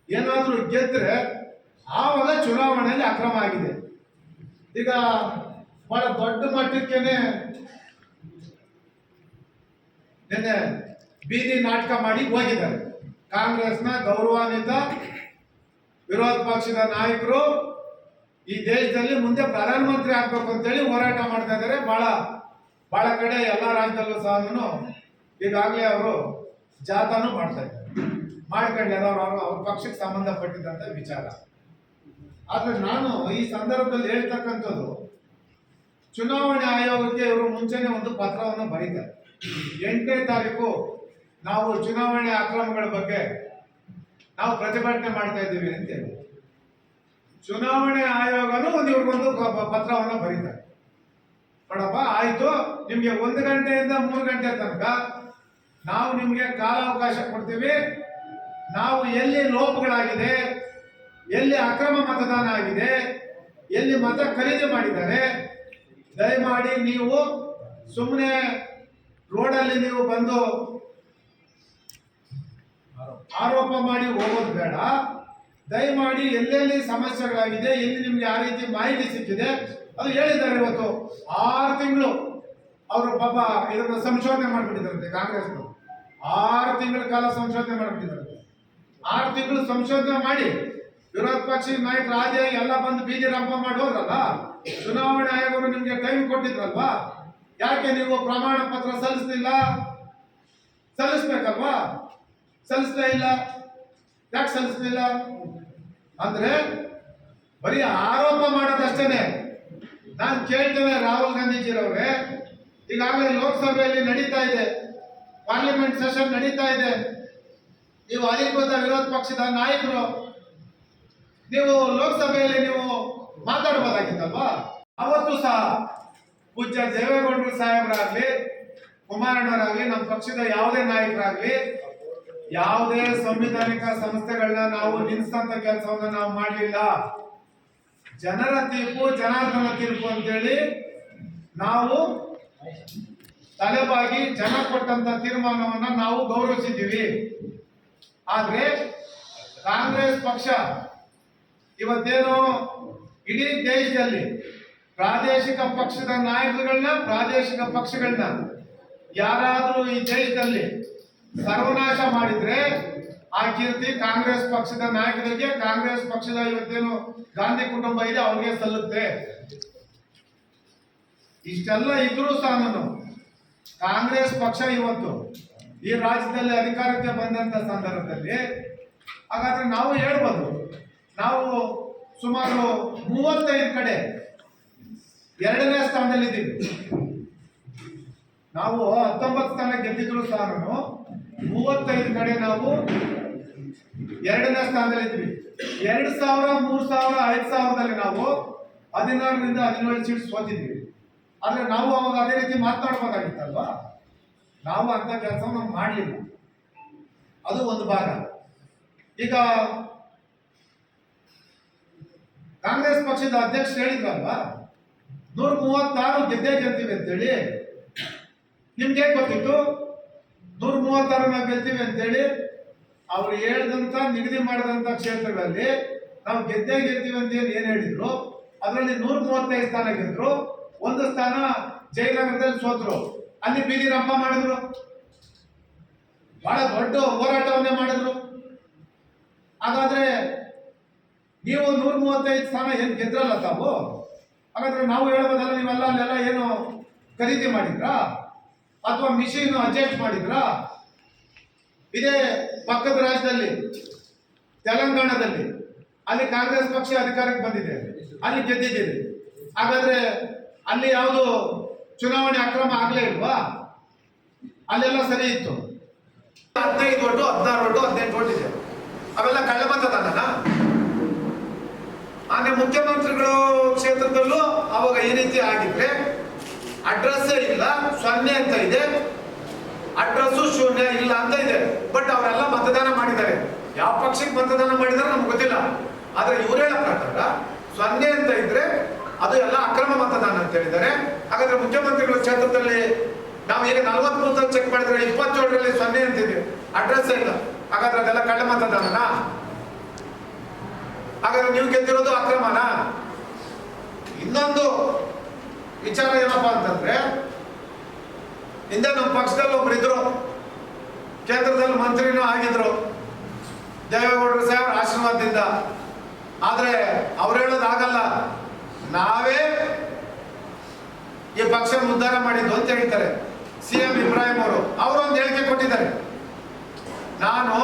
Speaker 3: ಏನಾದ್ರೂ ಗೆದ್ರೆ ಆವಾಗ ಚುನಾವಣೆಯಲ್ಲಿ ಅಕ್ರಮ ಆಗಿದೆ. ಈಗ ಬಹಳ ದೊಡ್ಡ ಮಟ್ಟಕ್ಕೇನೆ ನಿನ್ನೆ ಬೀದಿ ನಾಟಕ ಮಾಡಿ ಹೋಗಿದ್ದಾರೆ. ಕಾಂಗ್ರೆಸ್ನ ಗೌರವಾನ್ವಿತ ವಿರೋಧ ಪಕ್ಷದ ನಾಯಕರು ಈ ದೇಶದಲ್ಲಿ ಮುಂದೆ ಪ್ರಧಾನಮಂತ್ರಿ ಆಗ್ಬೇಕು ಅಂತೇಳಿ ಹೋರಾಟ ಮಾಡ್ತಾ ಇದ್ದಾರೆ. ಬಹಳ ಕಡೆ ಎಲ್ಲ ರಾಜ್ಯದಲ್ಲೂ ಸಹ ಈಗಾಗಲೇ ಅವರು ಜಾಥಾನು ಮಾಡ್ತಾ ಇದ್ದಾರೆ. ಮಾಡ್ಕೊಂಡಿದ್ದಾರೆ ಅವ್ರ ಪಕ್ಷಕ್ಕೆ ಸಂಬಂಧಪಟ್ಟಿದ್ದಂತ ವಿಚಾರ. ಆದ್ರೆ ನಾನು ಈ ಸಂದರ್ಭದಲ್ಲಿ ಹೇಳ್ತಕ್ಕಂಥದ್ದು, ಚುನಾವಣೆ ಆಯೋಗಕ್ಕೆ ಇವರು ಮುಂಚೆನೆ ಒಂದು ಪತ್ರವನ್ನು ಬರೀತಾರೆ. 8ನೇ ತಾರೀಕು ನಾವು ಚುನಾವಣೆ ಅಕ್ರಮಗಳ ಬಗ್ಗೆ ನಾವು ಪ್ರತಿಭಟನೆ ಮಾಡ್ತಾ ಇದ್ದೀವಿ ಅಂತ ಹೇಳಿ ಚುನಾವಣೆ ಆಯೋಗನು ಇವ್ರಿಗೊಂದು ಪತ್ರವನ್ನು ಬರೀತಾರೆ. ನೋಡಪ್ಪ, ಆಯ್ತು, ನಿಮ್ಗೆ 1 ಗಂಟೆಯಿಂದ 3 ಗಂಟೆ ತನಕ ನಾವು ನಿಮ್ಗೆ ಕಾಲಾವಕಾಶ ಕೊಡ್ತೀವಿ. ನಾವು ಎಲ್ಲಿ ಲೋಪಗಳಾಗಿದೆ, ಎಲ್ಲಿ ಅಕ್ರಮ ಮತದಾನ ಆಗಿದೆ, ಎಲ್ಲಿ ಮತ ಖರೀದಿ ಮಾಡಿದ್ದಾರೆ, ದಯಮಾಡಿ ನೀವು ಸುಮ್ಮನೆ ರೋಡಲ್ಲಿ ನೀವು ಬಂದು ಆರೋಪ ಮಾಡಿ ಹೋಗೋದು ಬೇಡ. ದಯಮಾಡಿ ಎಲ್ಲೆಲ್ಲಿ ಸಮಸ್ಯೆಗಳಾಗಿದೆ, ಎಲ್ಲಿ ನಿಮ್ಗೆ ಯಾವ ರೀತಿ ಮಾಹಿತಿ ಸಿಕ್ಕಿದೆ ಅದು ಹೇಳಿದ್ದಾರೆ. ಇವತ್ತು 6 ತಿಂಗಳು ಅವರು ಪಾಪ ಇದನ್ನ ಸಂಶೋಧನೆ ಮಾಡಿಬಿಟ್ಟಿದ್ದಾರಂತೆ. ಕಾಂಗ್ರೆಸ್ 6 ತಿಂಗಳ ಕಾಲ ಸಂಶೋಧನೆ ಮಾಡಿಬಿಟ್ಟಿದ್ದಾರಂತೆ. 6 ತಿಂಗಳು ಸಂಶೋಧನೆ ಮಾಡಿ ವಿರೋಧ ಪಕ್ಷದ ನಾಯಕರು ಆದಿಯಾಗಿ ಎಲ್ಲ ಬಂದು ಬೀದಿ ರಂಪ ಮಾಡಿ ಹೋದ್ರಲ್ಲ. ಚುನಾವಣೆ ಆಯೋಗರು ನಿಮ್ಗೆ ಟೈಮ್ ಕೊಟ್ಟಿದ್ರಲ್ವಾ? ಯಾಕೆ ನೀವು ಪ್ರಮಾಣ ಪತ್ರ ಸಲ್ಲಿಸಲಿಲ್ಲ? ಸಲ್ಲಿಸ್ಬೇಕಲ್ವಾ? ಸಲ್ಲಿಸಲೇ ಇಲ್ಲ. ಯಾಕೆ ಸಲ್ಲಿಸಲಿಲ್ಲ ಅಂದ್ರೆ ಬರೀ ಆರೋಪ ಮಾಡೋದಷ್ಟೇನೆ. ನಾನು ಕೇಳ್ತೇನೆ ರಾಹುಲ್ ಗಾಂಧೀಜಿರವ್ರೆ, ಈಗಾಗಲೇ ಲೋಕಸಭೆಯಲ್ಲಿ ನಡೀತಾ ಇದೆ, ಪಾರ್ಲಿಮೆಂಟ್ ಸೆಷನ್ ನಡೀತಾ ಇದೆ. ನೀವು ಅಧಿಕೃತ ವಿರೋಧ ಪಕ್ಷದ ನಾಯಕರು, ನೀವು ಲೋಕಸಭೆಯಲ್ಲಿ ನೀವು ಮಾತಾಡಬಹುದಾಗಿತ್ತಲ್ವಾ? ಅವತ್ತು ಸಹ ಪೂಜ್ಯ ದೇವೇಗೌಡರು ಸಾಹೇಬರಾಗ್ಲಿ, ಕುಮಾರಣ್ಣವರಾಗ್ಲಿ, ನಮ್ಮ ಪಕ್ಷದ ಯಾವುದೇ ನಾಯಕರಾಗ್ಲಿ ಯಾವುದೇ ಸಂವಿಧಾನಿಕ ಸಂಸ್ಥೆಗಳನ್ನ ನಾವು ನಿಲ್ಲಿಸಂತ ಕೆಲಸವನ್ನ ನಾವು ಮಾಡಲಿಲ್ಲ. ಜನರ ತೀರ್ಪು ಜನಾರ್ದನ ತೀರ್ಪು ಅಂತೇಳಿ ನಾವು ತಲೆಬಾಗಿ ಜನ ಕೊಟ್ಟಂತ ತೀರ್ಮಾನವನ್ನ ನಾವು ಗೌರವಿಸಿದ್ದೀವಿ. ಆದ್ರೆ ಕಾಂಗ್ರೆಸ್ ಪಕ್ಷ ಇವತ್ತೇನೋ ಇಡೀ ದೇಶದಲ್ಲಿ ಪ್ರಾದೇಶಿಕ ಪಕ್ಷದ ನಾಯಕರುಗಳನ್ನ, ಪ್ರಾದೇಶಿಕ ಪಕ್ಷಗಳನ್ನ ಯಾರಾದರೂ ಈ ದೇಶದಲ್ಲಿ ಸರ್ವನಾಶ ಮಾಡಿದ್ರೆ ಆ ಕೀರ್ತಿ ಕಾಂಗ್ರೆಸ್ ಪಕ್ಷದ ನಾಯಕರಿಗೆ, ಕಾಂಗ್ರೆಸ್ ಪಕ್ಷದ ಇವತ್ತೇನು ಗಾಂಧಿ ಕುಟುಂಬ ಇದೆ ಅವ್ರಿಗೆ ಸಲ್ಲುತ್ತೆ. ಇಷ್ಟೆಲ್ಲ ಇದ್ರೂ ಸಹ ನಾನು ಕಾಂಗ್ರೆಸ್ ಪಕ್ಷ ಇವತ್ತು ಈ ರಾಜ್ಯದಲ್ಲಿ ಅಧಿಕಾರಕ್ಕೆ ಬಂದಂತ ಸಂದರ್ಭದಲ್ಲಿ ಹಾಗಾದ್ರೆ ನಾವು ಹೇಳ್ಬೋದು, ನಾವು ಸುಮಾರು 35 ಕಡೆ 2ನೇ ಸ್ಥಾನದಲ್ಲಿದ್ದೀವಿ. ನಾವು 19 ಸ್ಥಾನ ಗೆದ್ದಿದ್ರು ಸಹ 35 ಕಡೆ ನಾವು 2ನೇ ಸ್ಥಾನದಲ್ಲಿದ್ವಿ. 2000, 3000, 5000ದಲ್ಲಿ ನಾವು 16ರಿಂದ 17 ಸೀಟ್ ಸೋತಿದ್ವಿ. ಆದ್ರೆ ನಾವು ಅವಾಗ ಅದೇ ರೀತಿ ಮಾತನಾಡ್ಬೇಕಾಗಿತ್ತಲ್ವಾ? ನಾವು ಅಂತ ಕೆಲಸವನ್ನು ಮಾಡಲಿಲ್ಲ. ಅದು ಒಂದು ಭಾಗ. ಈಗ ಕಾಂಗ್ರೆಸ್ ಪಕ್ಷದ ಅಧ್ಯಕ್ಷರು ಹೇಳಿದ್ರಲ್ವಾ 136 ಗೆದ್ದೇ ಗೆಲ್ತೀವಿ ಅಂತೇಳಿ. ನಿಮ್ಗೆ ಗೊತ್ತಿತ್ತು 136 ನಾವು ಗೆಲ್ತೀವಿ ಅಂತೇಳಿ? ಅವ್ರು ಹೇಳಿದಂತ ನಿಗದಿ ಮಾಡಿದಂತ ಕ್ಷೇತ್ರಗಳಲ್ಲಿ ನಾವು ಗೆದ್ದೇ ಗೆಲ್ತೀವಿ ಅಂತ ಏನ್ ಹೇಳಿದ್ರು, ಅದರಲ್ಲಿ 135 ಸ್ಥಾನ ಗೆದ್ರು. 1 ಸ್ಥಾನ ಜಯನಗರದಲ್ಲಿ ಸೋತರು. ಅಲ್ಲಿ ಬೀದಿ ರಂಪ ಮಾಡಿದ್ರು, ಬಹಳ ದೊಡ್ಡ ಹೋರಾಟವನ್ನೇ ಮಾಡಿದ್ರು. ಹಾಗಾದ್ರೆ ನೀವು 135 ಸ್ಥಾನ ಏನ್ ಗೆದ್ರಲ್ಲ ತಾವು, ಹಾಗಾದ್ರೆ ನಾವು ಹೇಳ್ಬೋದಲ್ಲ ನೀವೆಲ್ಲ ಅಲ್ಲೆಲ್ಲ ಏನು ಖರೀದಿ ಮಾಡಿದ್ರಾ ಅಥವಾ ಮಿಷಿನ್ ಅಡ್ಜಸ್ಟ್ ಮಾಡಿದ್ರಾ? ಇದೇ ಪಕ್ಕದ ರಾಜ್ಯದಲ್ಲಿ ತೆಲಂಗಾಣದಲ್ಲಿ ಅಲ್ಲಿ ಕಾಂಗ್ರೆಸ್ ಪಕ್ಷ ಅಧಿಕಾರಕ್ಕೆ ಬಂದಿದೆ, ಅಲ್ಲಿ ಗೆದ್ದಿದ್ದೀರಿ. ಹಾಗಾದ್ರೆ ಅಲ್ಲಿ ಯಾವುದು ಚುನಾವಣೆ ಅಕ್ರಮ ಆಗ್ಲೇ ಇಲ್ವಾ? ಅಲ್ಲೆಲ್ಲ ಸರಿ ಇತ್ತು. 15 ಓಟು, 16 ಓಟು, 18 ಓಟ್ ಇದೆ. ಅವೆಲ್ಲ ಕಳ್ಳ ಮತದಾನ. ಆದ್ರೆ ಮುಖ್ಯಮಂತ್ರಿಗಳು ಕ್ಷೇತ್ರದಲ್ಲೂ ಅವಾಗ ಈ ರೀತಿ ಆಗಿದ್ರೆ ಅಡ್ರೆಸ್ ಇಲ್ಲ, 0 ಅಂತ ಇದೆ, ಅಡ್ರೆಸ್ 0 ಇಲ್ಲ ಅಂತ ಇದೆ. ಬಟ್ ಅವರೆಲ್ಲ ಮತದಾನ ಮಾಡಿದ್ದಾರೆ. ಯಾವ ಪಕ್ಷಕ್ಕೆ ಮತದಾನ ಮಾಡಿದಾರೆ ನಮ್ಗೆ ಗೊತ್ತಿಲ್ಲ. ಆದ್ರೆ ಇವ್ರು ಹೇಳೋ ಪ್ರಕಾರ 0 ಅಂತ ಇದ್ರೆ ಅದು ಎಲ್ಲ ಅಕ್ರಮ ಮತದಾನ ಅಂತ ಹೇಳಿದ್ದಾರೆ. ಹಾಗಾದ್ರೆ ಮುಖ್ಯಮಂತ್ರಿಗಳ ಕ್ಷೇತ್ರದಲ್ಲಿ ನಾವು ಈಗ 43 ಚೆಕ್ ಮಾಡಿದ್ರೆ 27ರಲ್ಲಿ 0 ಅಂತಿದೆ, ಅಡ್ರೆಸ್ ಇಲ್ಲ. ಹಾಗಾದ್ರೆ ಅದೆಲ್ಲ ಕಳ್ಳ ಮತದಾನನಾ? ಹಾಗಾದ್ರೆ ನೀವು ಗೆದ್ದಿರೋದು ಅಕ್ರಮನಾ? ಇನ್ನೊಂದು ವಿಚಾರ ಏನಪ್ಪಾ ಅಂತಂದ್ರೆ, ಹಿಂದೆ ನಮ್ಮ ಪಕ್ಷದಲ್ಲಿ ಒಬ್ರು ಇದ್ರು, ಕೇಂದ್ರದಲ್ಲಿ ಮಂತ್ರಿನೂ ಆಗಿದ್ರು, ದೇವೇಗೌಡರು ಸಾಹೇಬ್ರ ಆಶೀರ್ವಾದದಿಂದ. ಆದ್ರೆ ಅವ್ರು ಹೇಳೋದು ಆಗಲ್ಲ, ನಾವೇ ಈ ಪಕ್ಷ ಉದ್ಧಾರ ಮಾಡಿದ್ದು ಅಂತ ಹೇಳ್ತಾರೆ. CM ಇಬ್ರಾಹಿಂ ಅವರು ಒಂದು ಹೇಳಿಕೆ ಕೊಟ್ಟಿದ್ದಾರೆ. ನಾನು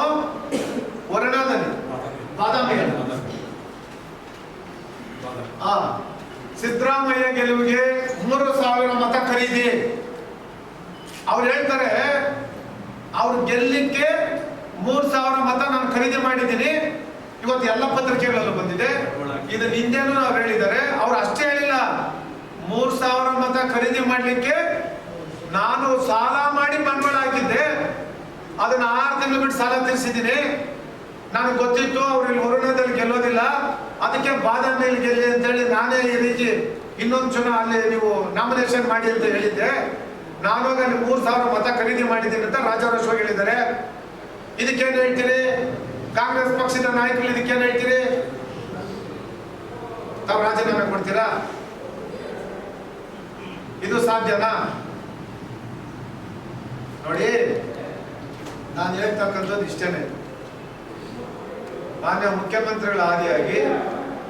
Speaker 3: ವರುಣಾದಲ್ಲಿ ಬಾದಾಮಿ ಸಿದ್ದರಾಮಯ್ಯ ಗೆಲುವಿಗೆ 3,000 ಮತ ಖರೀದಿ. ಅವ್ರು ಹೇಳ್ತಾರೆ, ಅವ್ರು ಗೆಲ್ಲಿಕ್ಕೆ 3,000 ಮತ ನಾನು ಖರೀದಿ ಮಾಡಿದ್ದೀನಿ. ಇವತ್ತು ಎಲ್ಲ ಪತ್ರಿಕೆಗಳಲ್ಲೂ ಬಂದಿದೆ. ಇದು ನಿಂದೇನು ಅವ್ರು ಹೇಳಿದ್ದಾರೆ. ಅವ್ರು ಅಷ್ಟೇ ಹೇಳಿಲ್ಲ, 3,000 ಮತ ಖರೀದಿ ಮಾಡ್ಲಿಕ್ಕೆ ನಾನು ಸಾಲ ಮಾಡಿ ಬಂಡವಾಳ ಹಾಕಿದ್ದೆ, ಅದನ್ನ 6 ತಿಂಗಳು ಬಿಟ್ಟು ಸಾಲ ತೀರಿಸಿದ್ದೀನಿ. ನನಗೆ ಗೊತ್ತಿತ್ತು ಅವ್ರು ಇಲ್ಲಿ ವರುಣದಲ್ಲಿ ಗೆಲ್ಲೋದಿಲ್ಲ, ಅದಕ್ಕೆ ಬಾದಾಮಿಯಲ್ಲಿ ಗೆಲ್ಲಿ ಅಂತ ಹೇಳಿ ನಾನೇ ಈ ರೀತಿ ಇನ್ನೊಂದು ಅಲ್ಲಿ ನೀವು ನಾಮಿನೇಷನ್ ಮಾಡಿ ಅಂತ ಹೇಳಿದ್ದೆ. ನಾನು ಅಲ್ಲಿ 3,000 ಮತ ಖರೀದಿ ಮಾಡಿದ್ದೀನಿ ಅಂತ ರಾಜಾರೋಷವಾಗಿ ಹೇಳಿದ್ದಾರೆ. ಇದಕ್ಕೇನು ಹೇಳ್ತೀರಿ? ಕಾಂಗ್ರೆಸ್ ಪಕ್ಷದ ನಾಯಕರು ಇದಕ್ಕೇನು ಹೇಳ್ತೀರಿ? ತಾವು ರಾಜೀನಾಮೆ ಕೊಡ್ತೀರಾ? ಇದು ಸಾಧ್ಯನಾ? ನೋಡಿ, ನಾನು ಹೇಳ್ತಕ್ಕಂಥದ್ದು ಇಷ್ಟೇನೆ. ಮಾನ್ಯ ಮುಖ್ಯಮಂತ್ರಿಗಳ ಆದಿಯಾಗಿ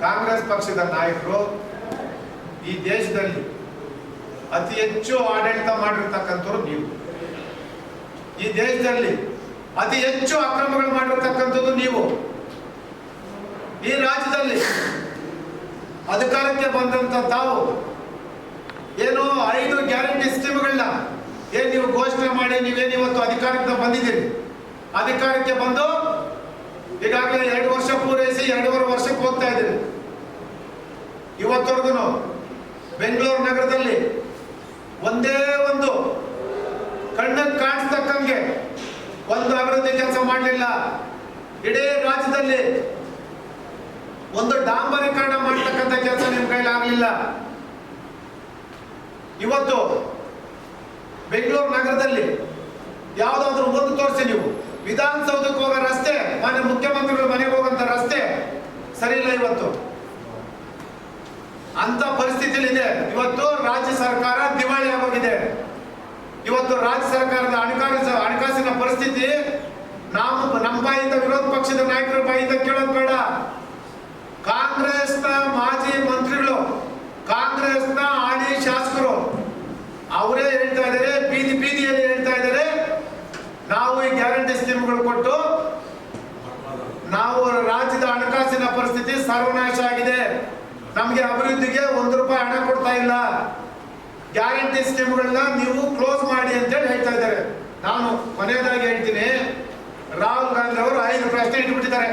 Speaker 3: ಕಾಂಗ್ರೆಸ್ ಪಕ್ಷದ ನಾಯಕರು ಈ ದೇಶದಲ್ಲಿ ಅತಿ ಹೆಚ್ಚು ಆಡಳಿತ ಮಾಡಿರ್ತಕ್ಕಂಥವ್ರು ನೀವು. ಈ ದೇಶದಲ್ಲಿ ಅತಿ ಹೆಚ್ಚು ಅಕ್ರಮಗಳು ಮಾಡಿರ್ತಕ್ಕಂಥದ್ದು ನೀವು. ಈ ರಾಜ್ಯದಲ್ಲಿ ಅಧಿಕಾರಕ್ಕೆ ಬಂದಂತ ತಾವು ಏನು 5 ಗ್ಯಾರಂಟಿ ಸ್ಕೀಮ್ಗಳನ್ನ ಏನ್ ನೀವು ಘೋಷಣೆ ಮಾಡಿ ನೀವೇನು ಇವತ್ತು ಅಧಿಕಾರಕ್ಕೆ ಬಂದಿದ್ದೀರಿ. ಅಧಿಕಾರಕ್ಕೆ ಬಂದು ಈಗಾಗಲೇ 2 ವರ್ಷ ಪೂರೈಸಿ 2.5 ವರ್ಷಕ್ಕೆ ಹೋಗ್ತಾ ಇದ್ದೀರಿ. ಇವತ್ತವರೆಗೂ ಬೆಂಗಳೂರು ನಗರದಲ್ಲಿ ಒಂದೇ ಒಂದು ಕಣ್ಣಿಗೆ ಕಾಣಿಸ್ತಕ್ಕಂಗೆ ಒಂದು ಅಭಿವೃದ್ಧಿ ಕೆಲಸ ಮಾಡಲಿಲ್ಲ. ಇಡೀ ರಾಜ್ಯದಲ್ಲಿ ಒಂದು ಡಾಂಬರೀಕರಣ ಮಾಡತಕ್ಕಂಥ ಕೆಲಸ ನಿಮ್ಮ ಕೈಲಿ ಆಗಲಿಲ್ಲ. ಇವತ್ತು ಬೆಂಗಳೂರು ನಗರದಲ್ಲಿ ಯಾವುದಾದ್ರೂ ಒಂದು ತೋರಿಸಿ ನೀವು. ವಿಧಾನಸೌಧಕ್ಕೆ ಹೋಗೋ ರಸ್ತೆ, ಮಾನ್ಯ ಮುಖ್ಯಮಂತ್ರಿಗಳು ಮನೆಗೆ ಹೋಗಂತ ರಸ್ತೆ ಸರಿ ಇಲ್ಲ. ಇವತ್ತು ಅಂತ ಪರಿಸ್ಥಿತಿಯಲ್ಲಿ ಇದೆ. ಇವತ್ತು ರಾಜ್ಯ ಸರ್ಕಾರ ದಿವಾಳಿ ಆಗೋಗಿದೆ. ಇವತ್ತು ರಾಜ್ಯ ಸರ್ಕಾರದ ಹಣಕಾಸಿನ ಪರಿಸ್ಥಿತಿ ನಮ್ಮ ಬಾಯಿಂದ, ವಿರೋಧ ಪಕ್ಷದ ನಾಯಕರ ಬಾಯಿಂದ ಕೇಳೋದು ಬೇಡ. ಕಾಂಗ್ರೆಸ್ನ ಮಾಜಿ ಮಂತ್ರಿಗಳು, ಕಾಂಗ್ರೆಸ್ನ ಹಾಲಿ ಶಾಸಕರು ಅವರೇ ಹೇಳ್ತಾ ಇದ್ದಾರೆ, ಬೀದಿಯಲ್ಲಿ ಹೇಳ್ತಾ ಇದ್ದಾರೆ, ನಾವು ಈ ಗ್ಯಾರಂಟಿ ಸ್ಕೀಮ್ಗಳು ಕೊಟ್ಟು ನಾವು ರಾಜ್ಯದ ಹಣಕಾಸಿನ ಪರಿಸ್ಥಿತಿ ಸರ್ವನಾಶ ಆಗಿದೆ, ನಮಗೆ ಅಭಿವೃದ್ಧಿಗೆ 1 ರೂಪಾಯಿ ಹಣ ಕೊಡ್ತಾ ಇಲ್ಲ, ಗ್ಯಾರಂಟಿ ಸ್ಕೀಮ್ಗಳನ್ನ ನೀವು ಕ್ಲೋಸ್ ಮಾಡಿ ಅಂತೇಳಿ ಹೇಳ್ತಾ ಇದ್ದಾರೆ. ನಾನು ಕೊನೆಯದಾಗಿ ಹೇಳ್ತೀನಿ, ರಾಹುಲ್ ಗಾಂಧಿ ಅವರು 5 ಪ್ರಶ್ನೆ ಇಟ್ಬಿಟ್ಟಿದ್ದಾರೆ.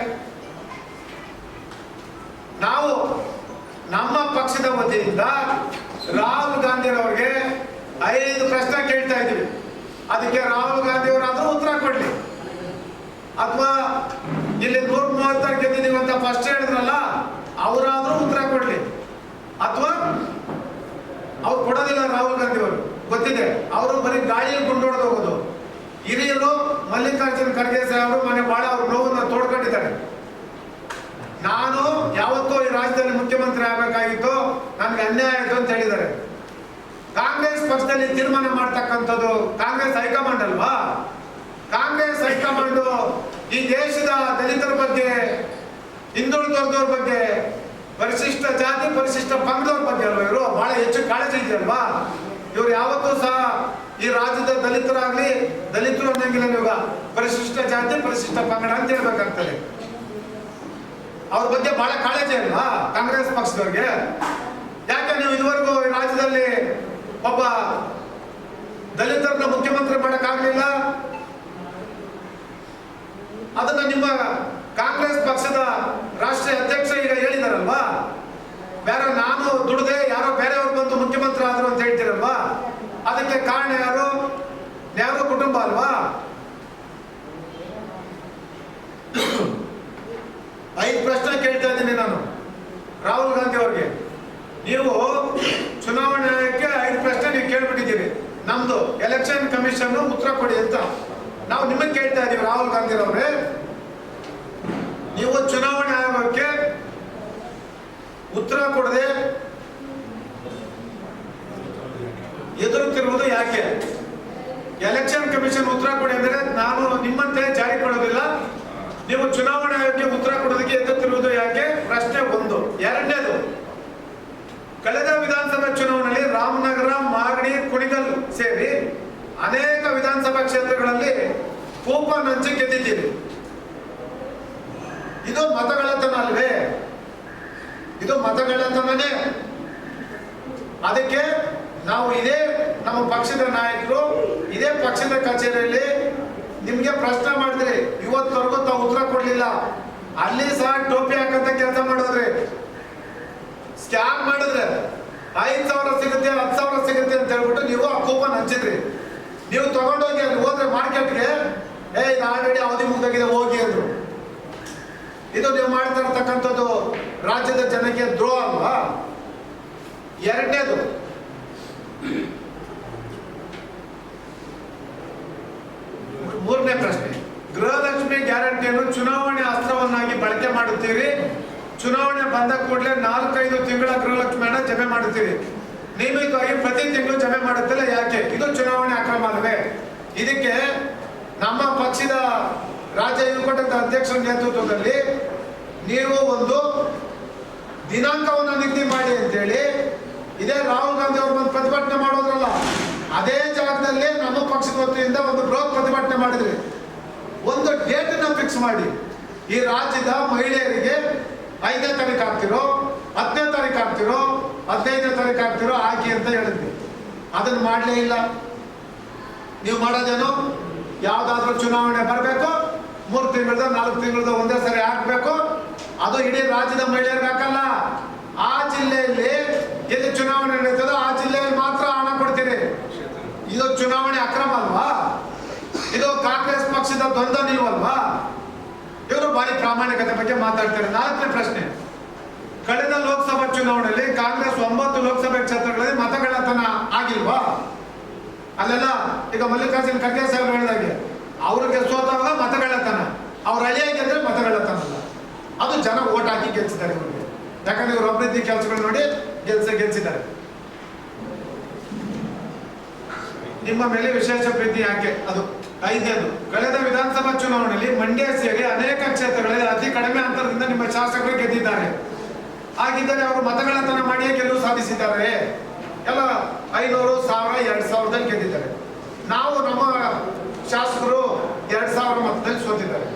Speaker 3: ನಾವು ನಮ್ಮ ಪಕ್ಷದ ವತಿಯಿಂದ ರಾಹುಲ್ ಗಾಂಧಿ ಅವರಿಗೆ 5 ಪ್ರಶ್ನೆ ಕೇಳ್ತಾ ಇದ್ದೀವಿ. ಅದಕ್ಕೆ ರಾಹುಲ್ ಗಾಂಧಿ ಅವರಾದ್ರೂ ಉತ್ತರ ಕೊಡ್ಲಿ, ಅಥವಾ ಇಲ್ಲಿ 136 ಗೆದ್ದಿದ್ದೀವಿ ಅಂತ ಫಸ್ಟ್ ಹೇಳಿದ್ರಲ್ಲ ಅವರಾದ್ರೂ ಉತ್ತರ ಕೊಡ್ಲಿ, ಅಥವಾ ಅವ್ರು ಕೊಡೋದಿಲ್ಲ. ರಾಹುಲ್ ಗಾಂಧಿ ಅವರು ಗೊತ್ತಿದೆ, ಅವರು ಬರೀ ಗಾಳಿಯಲ್ಲಿ ಗುಂಡೊಡೆದು ಹೋಗೋದು. ಹಿರಿಯರು ಮಲ್ಲಿಕಾರ್ಜುನ್ ಖರ್ಗೆ ಸಾಹೇಬರು ಮನೆ ಬಹಳ ಅವ್ರ ನೋವನ್ನು ತೋಡ್ಕೊಂಡಿದ್ದಾರೆ. ನಾನು ಯಾವತ್ತೂ ಈ ರಾಜ್ಯದಲ್ಲಿ ಮುಖ್ಯಮಂತ್ರಿ ಆಗಬೇಕಾಗಿತ್ತು, ನನ್ಗೆ ಅನ್ಯಾಯ ಆಯಿತು ಅಂತ ಹೇಳಿದ್ದಾರೆ. ಕಾಂಗ್ರೆಸ್ ಪಕ್ಷದಲ್ಲಿ ತೀರ್ಮಾನ ಮಾಡ್ತಕ್ಕಂಥದ್ದು ಕಾಂಗ್ರೆಸ್ ಹೈಕಮಾಂಡ್ ಅಲ್ವಾ? ಕಾಂಗ್ರೆಸ್ ಹೈಕಮಾಂಡ್ ಈ ದೇಶದ ದಲಿತರ ಬಗ್ಗೆ, ಹಿಂದುಳಿದವ್ರ ಬಗ್ಗೆ, ಪರಿಶಿಷ್ಟ ಜಾತಿ ಪರಿಶಿಷ್ಟ ಪಂಗಡವ್ರ ಬಗ್ಗೆ ಅಲ್ವಾ ಇವರು ಬಹಳ ಹೆಚ್ಚು ಕಾಳಜಿ ಇದೆಯಲ್ವಾ? ಇವ್ರು ಯಾವತ್ತೂ ಸಹ ಈ ರಾಜ್ಯದ ದಲಿತರಾಗ್ಲಿ, ದಲಿತರು ಅನ್ನಂಗಿಲ್ಲ, ಇವಾಗ ಪರಿಶಿಷ್ಟ ಜಾತಿ ಪರಿಶಿಷ್ಟ ಪಂಗಡ ಅಂತ ಹೇಳ್ಬೇಕಾಗ್ತದೆ. ಅವ್ರ ಬಗ್ಗೆ ಬಹಳ ಕಾಳಜಿ ಅಲ್ವಾ ಕಾಂಗ್ರೆಸ್ ಪಕ್ಷದವ್ರಿಗೆ? ಯಾಕೆ ನೀವು ಇದುವರೆಗೂ ಈ ರಾಜ್ಯದಲ್ಲಿ ಒಬ್ಬ ದಲಿತರನ್ನ ಮುಖ್ಯಮಂತ್ರಿ ಮಾಡಕ್ಕಾಗ್ಲಿಲ್ಲ? ಅದನ್ನ ನಿಮ್ಮ ಕಾಂಗ್ರೆಸ್ ಪಕ್ಷದ ರಾಷ್ಟ್ರೀಯ ಅಧ್ಯಕ್ಷ ಈಗ ಹೇಳಿದಾರಲ್ವಾ, ಬೇರೆ ನಾನು ದುಡ್ದೆ ಯಾರೋ ಬೇರೆಯವ್ರು ಬಂದು ಮುಖ್ಯಮಂತ್ರಿ ಆದ್ರು ಅಂತ ಹೇಳ್ತೀರಲ್ವಾ? ಅದಕ್ಕೆ ಕಾರಣ ಯಾರು? ನೆಹರು ಕುಟುಂಬ ಅಲ್ವಾ? 5 ಪ್ರಶ್ನೆ ಕೇಳ್ತಾ ಇದ್ದೀನಿ ನಾನು ರಾಹುಲ್ ಗಾಂಧಿ ಅವ್ರಿಗೆ. ನೀವು ಚುನಾವಣೆ ಆಯೋಗಕ್ಕೆ 5 ಪ್ರಶ್ನೆ ನೀವು ಕೇಳ್ಬಿಟ್ಟಿದ್ದೀರಿ. ನಮ್ದು ಎಲೆಕ್ಷನ್ ಕಮಿಷನ್ ಉತ್ತರ ಕೊಡಿ ಅಂತ ನಾವು ನಿಮಗೆ ಕೇಳ್ತಾ ಇದೀವಿ. ರಾಹುಲ್ ಗಾಂಧಿ ಅವರೇ, ನೀವು ಚುನಾವಣೆ ಆಯೋಗಕ್ಕೆ ಉತ್ತರ ಕೊಡದೆ ಎದುರುತ್ತಿರುವುದು ಯಾಕೆ? ಎಲೆಕ್ಷನ್ ಕಮಿಷನ್ ಉತ್ತರ ಕೊಡಿ ಅಂದರೆ ನಾನು ನಿಮ್ಮಂತೆ ಜಾರಿ ಕೊಡೋದಿಲ್ಲ. ನೀವು ಚುನಾವಣಾ ಆಯೋಗಕ್ಕೆ ಉತ್ತರ ಕೊಡೋದಕ್ಕೆ ಎದುರುತ್ತಿರುವುದು ಯಾಕೆ? ಪ್ರಶ್ನೆ 1. ಎರಡನೇದು, ಕಳೆದ ವಿಧಾನಸಭಾ ಚುನಾವಣೆಯಲ್ಲಿ ರಾಮನಗರ, ಮಾಗಡಿ, ಕುಣಿಗಲ್ ಸೇರಿ ಅನೇಕ ವಿಧಾನಸಭಾ ಕ್ಷೇತ್ರಗಳಲ್ಲಿ ಕೂಪನ್ ಹಂಚಿ ಗೆದ್ದಿದ್ದೀರಿ. ಇದು ಮತಗಳ್ಳತನ ಅಲ್ವೇ? ಇದು ಮತಗಳ್ಳತನನೇ. ಅದಕ್ಕೆ ನಾವು ಇದೇ ನಮ್ಮ ಪಕ್ಷದ ನಾಯಕರು ಇದೇ ಪಕ್ಷದ ಕಚೇರಿಯಲ್ಲಿ ನಿಮ್ಗೆ ಪ್ರಶ್ನೆ ಮಾಡಿದ್ರಿ, ಇವತ್ತವರೆಗೂ ತಾವು ಉತ್ತರ ಕೊಡ್ಲಿಲ್ಲ. ಅಲ್ಲಿ ಸಹ ಟೋಪಿ ಹಾಕಂತ ಕೆಲಸ ಮಾಡಿದ್ರಿ, ಸ್ಕ್ಯಾಮ್ ಮಾಡಿದ್ರೆ 5,000 ಸಿಗುತ್ತೆ 10,000 ಸಿಗುತ್ತೆ ಅಂತ ಹೇಳ್ಬಿಟ್ಟು ನೀವು ಆ ಕೂಪನ್ ಹಂಚಿದ್ರಿ. ನೀವು ತಗೊಂಡೋಗಿ ಅಲ್ಲಿ ಹೋದ್ರೆ ಮಾರ್ಕೆಟ್ಗೆ, ಇದು ಆಲ್ರೆಡಿ ಅವಧಿ ಮುಗ್ದಾಗಿದೆ ಹೋಗಿ ಅಂದ್ರು. ಇದು ನೀವು ಮಾಡ್ತಾ ಇರ್ತಕ್ಕಂಥದ್ದು ರಾಜ್ಯದ ಜನಕ್ಕೆ ದ್ರೋಹ ಅಲ್ವಾ? ಎರಡನೇದು, ಮೂರನೇ ಪ್ರಶ್ನೆ, ಗೃಹಲಕ್ಷ್ಮಿ ಗ್ಯಾರಂಟಿಯನ್ನು ಚುನಾವಣೆ ಅಸ್ತ್ರ
Speaker 2: ಮಾಡ್ತೀರಿ, ಚುನಾವಣೆ ಬಂದ ಕೂಡಲೇ 4-5 ತಿಂಗಳ ಗೃಹಲಕ್ಷ್ಮಿ ಹಣ ಜಮೆ ಮಾಡುತ್ತೀರಿ. ನಿಯಮಿತವಾಗಿ ಪ್ರತಿ ತಿಂಗಳು ಜಮೆ ಮಾಡುತ್ತಿಲ್ಲ, ಯಾಕೆ? ಇದು ಚುನಾವಣೆ ಅಕ್ರಮ ಅಲ್ಲವೇ? ಇದಕ್ಕೆ ನಮ್ಮ ಪಕ್ಷದ ರಾಜ್ಯ ಯುವ ಘಟಕದ ಅಧ್ಯಕ್ಷರ ನೇತೃತ್ವದಲ್ಲಿ ನೀವು ಒಂದು ದಿನಾಂಕವನ್ನು ನಿಗದಿ ಮಾಡಿ ಅಂತೇಳಿ, ಇದೇ ರಾಹುಲ್ ಗಾಂಧಿ ಅವರು ಒಂದು ಪ್ರತಿಭಟನೆ ಮಾಡೋದ್ರಲ್ಲ, ಅದೇ ಜಾಗದಲ್ಲಿ ನಮ್ಮ ಪಕ್ಷದ ವತಿಯಿಂದ ಒಂದು ಬೃಹತ್ ಪ್ರತಿಭಟನೆ ಮಾಡಿದ್ರಿ. ಒಂದು ಡೇಟ್ ಅನ್ನು ಫಿಕ್ಸ್ ಮಾಡಿ, ಈ ರಾಜ್ಯದ ಮಹಿಳೆಯರಿಗೆ 5ನೇ ತಾರೀಕು ಆಗ್ತಿರೋ, 10ನೇ ತಾರೀಕು ಆಗ್ತಿರೋ, 15ನೇ ತಾರೀಕು ಆಗ್ತಿರೋ ಹಾಕಿ ಅಂತ ಹೇಳಿದ್ವಿ. ಅದನ್ನು ಮಾಡಲೇ ಇಲ್ಲ. ನೀವು ಮಾಡೋದೇನು? ಯಾವ್ದಾದ್ರೂ ಚುನಾವಣೆ ಬರಬೇಕು, 3 ತಿಂಗಳದ 4 ತಿಂಗಳದ ಒಂದೇ ಸರಿ ಹಾಕ್ಬೇಕು. ಅದು ಇಡೀ ರಾಜ್ಯದ ಮಹಿಳೆಯರಿಗೆ ಹಾಕಲ್ಲ. ಆ ಜಿಲ್ಲೆಯಲ್ಲಿ ಎಲ್ಲಿ ಚುನಾವಣೆ ನಡೀತದೋ ಆ ಜಿಲ್ಲೆಯಲ್ಲಿ ಮಾತ್ರ ಹಣ ಕೊಡ್ತೀರಿ. ಇದು ಚುನಾವಣೆ ಅಕ್ರಮ ಅಲ್ವಾ? ಇದು ಕಾಂಗ್ರೆಸ್ ಪಕ್ಷದ ದ್ವಂದ್ವ ನಿಲ್ವಲ್ವಾ? ಇವರು ಭಾರಿ ಪ್ರಾಮಾಣಿಕತೆ ಬಗ್ಗೆ ಮಾತಾಡ್ತಾರೆ. 4ನೇ ಪ್ರಶ್ನೆ, ಕಳೆದ ಲೋಕಸಭಾ ಚುನಾವಣೆಯಲ್ಲಿ ಕಾಂಗ್ರೆಸ್ 9 ಲೋಕಸಭಾ ಕ್ಷೇತ್ರಗಳಲ್ಲಿ ಮತಗಳ್ಳತನ ಆಗಿಲ್ವಾ? ಅಲ್ಲೆಲ್ಲ ಈಗ ಮಲ್ಲಿಕಾರ್ಜುನ್ ಖರ್ಗೆ ಸಾಹೇಬ್ ಹೇಳಿದಾಗೆ ಅವ್ರಿಗೆ ಸೋತಾಗ ಮತಗಳ್ಳತನ, ಅವ್ರ ಅಳಿಯಾಗಿ ಅಂದ್ರೆ ಮತಗಳ್ಳತನ ಅಲ್ಲ. ಅದು ಜನ ಓಟ್ ಹಾಕಿ ಗೆಲ್ಸಿದ್ದಾರೆ ಇವ್ರಿಗೆ. ಯಾಕಂದ್ರೆ ಇವರು ಅಭಿವೃದ್ಧಿ ಕೆಲಸಗಳು ನೋಡಿ ಗೆಲ್ಸಿದ್ದಾರೆ. ನಿಮ್ಮ ಮೇಲೆ ವಿಶೇಷ ಪ್ರೀತಿ ಯಾಕೆ? ಅದು 5ನೇದು, ಕಳೆದ ವಿಧಾನಸಭಾ ಚುನಾವಣೆಯಲ್ಲಿ ಮಂಡ್ಯ ಸೇರಿ ಅನೇಕ ಕ್ಷೇತ್ರಗಳಲ್ಲಿ ಅತಿ ಕಡಿಮೆ ಅಂತರದಿಂದ ನಿಮ್ಮ ಶಾಸಕರು ಗೆದ್ದಿದ್ದಾರೆ. ಹಾಗಿದ್ದರೆ ಅವರು ಮತಗಳ್ಳತನ ಮಾಡಿಯೇ ಗೆಲುವು ಸಾಧಿಸಿದ್ದಾರೆ. ಎಲ್ಲ 500, 1000, 2000ದಲ್ಲಿ ಗೆದ್ದಿದ್ದಾರೆ. ನಾವು ನಮ್ಮ ಶಾಸಕರು 2000 ಮತದಲ್ಲಿ ಸೋತಿದ್ದಾರೆ.